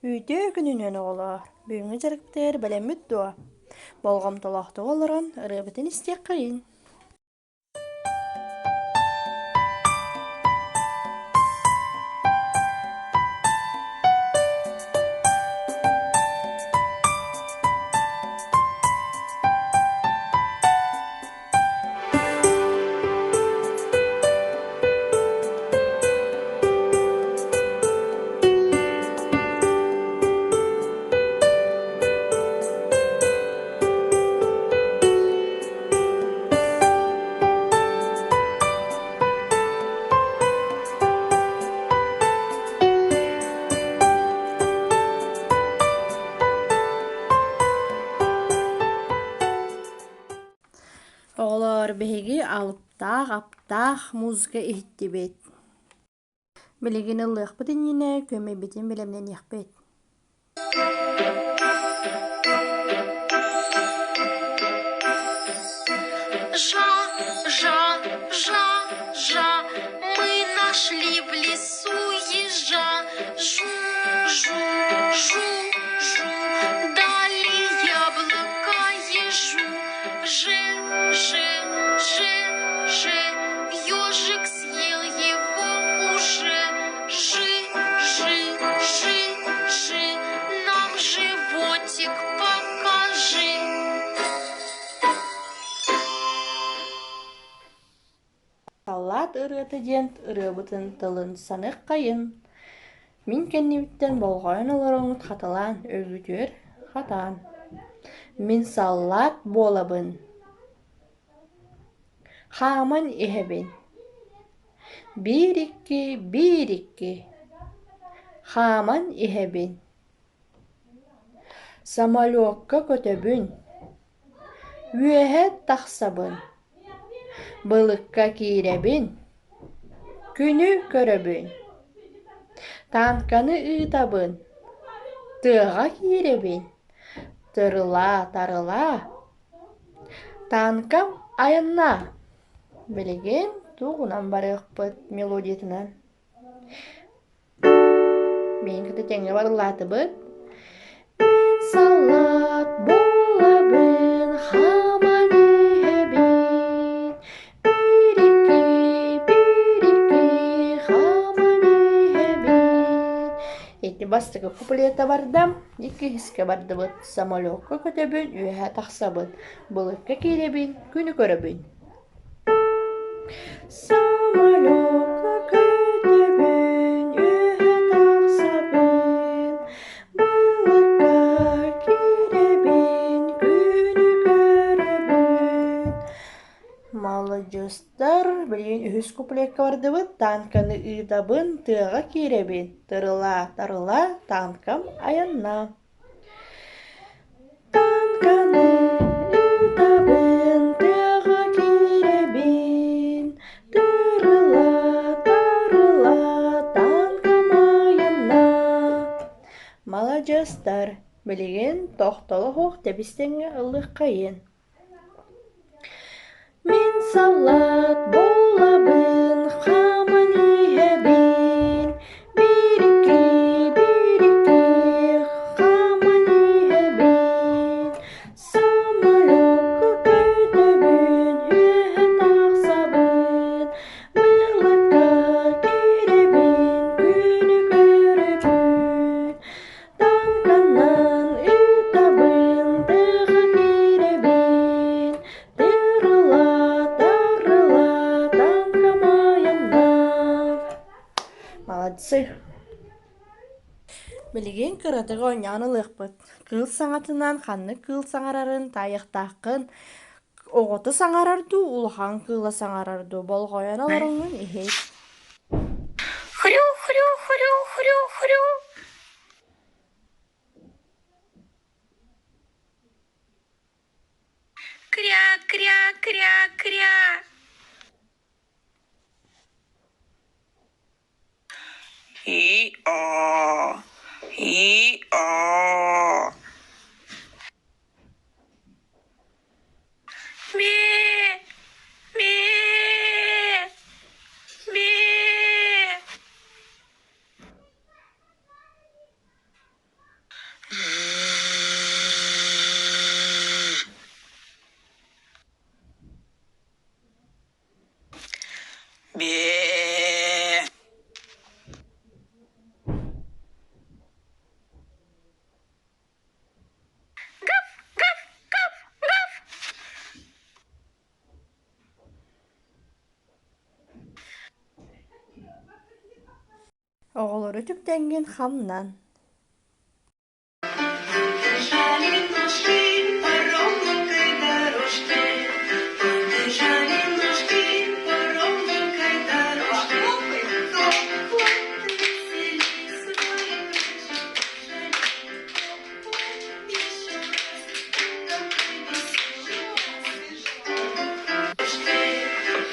Үйдө күнүнөн оголоор. Бүгүнгү жарыктар белеммит дуа. Болгом толохтук олорон ырыбытын истек кайын. Оголоор беһиги алыптаах, аптаах музыка иһиттибит. Билигин ыллыахпыт иннинэ көмөйбитин билемнен иэхпит. Жа, жа, жа, жа, мы нашли в лесу ежа. Жу, жу, жу, жу, дали яблоко ежу. Же, же, же, же, ежик съел его уже. Жи, жи, жи, жи, нам животик покажи. Саллаат ырыты диэн ырыабытын тылын санык кайын. Мин кэннибиттэн болгойон олороңут хаталаан өгүтүөр хатаан. Мин саллаат буолабын. Хааман иһэбин. Биирикки, биирикки. Хааман иһэбин. Самолётка көтөбүн. Үөһэ тахсабын. Былыкка киирэбин. Күнү көрөбүн. Танканы ыытабын. Тыаға киирэбин. Тырыла, тарыла. Танкам аянна. Билигин тугунан барыахпыт мелодиятынан. Мен кыты теңе барылаатыбыт. Мин саллаат буолабын, хааман иһэбин. Биирикки, биирикки, хааман иһэбин. Эти бастыгы куплета бардам, икки хиске бардыбыт. Самолётка көтөбүн, үөһэ тахсабын. Былыкка киирэбин, күнү көрөбүн. Самолётка көтөбүн, үөһэ тахсабын. Былыкка киирэбин, күнү көрөбүн. Молодежьтар, билигин үһүс куплетка бардыбыт. Танканы ыытабын, тыаға киирэбин. Тырыла, тарыла, танкам аянна. Танканы ыытабын, тыаға киирэбин. Тырыла, тарыла, танкам аянна. Молодежьтар, билигин тохтолоһуох тэбистеңе ыллык кайын. Мин саллаат буолабын, хааман иһэбин. Биирикки, биирикки, хааман иһэбин. Самолётка көтөбүн, үөһэ тахсабын. Былыкка киирэбин, күнү көрөбүн. Танканан ыытабын, тыаға киирэбин. Тырыла, тарыла, танкам аянна. Молодцы. Билигин кыратыга оññаан ылыахпыт. Кыыл саҥатынан ханнык кыыл саҥарарын таайахтааххын оҕото саҥарарду, улахан кыыла саҥарарду. Болгойон олороҥҥун иһит. Хрю, хрю, хрю, хрю, хрю. Кря, кря, кря, кря. И-а, и-а. Ме, ме, ме. Бе. Гав, гав, гав, гав. Оҕолору түптенген хамнан. Побежали ножки по ровненькой дорожке, побежали ножки по ровненькой дорожке. Хоп-хоп, весели свои ножки, хоп-хоп, еще раз, такой веселый дорожке.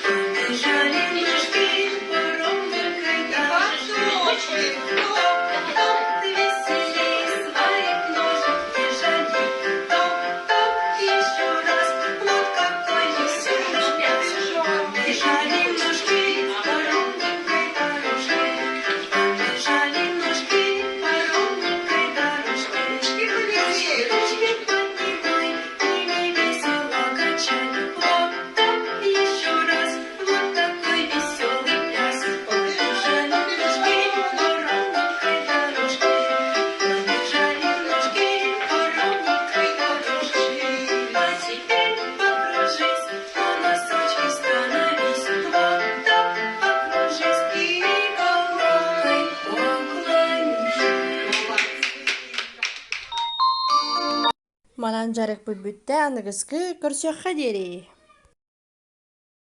Побежали ножки по ровненькой дорожке, топ-топ, весели своих ножек бежали, топ-топ, еще раз, вот какой веселый пляс. Побежали ножки по ровненькой дорожке, побежали ножки по ровненькой дорожке. Ручки поднимай, ими весело качай, вот так еще раз, вот такой веселый пляс. Побежали ножки по ровненькой дорожке, побежали ножки по ровненькой дорожке. А теперь покружись, на носочки становись, вот так покружись и головой поклонись. Малан жарык бүбүттэ аныгыскы көрсөкхэ диэри.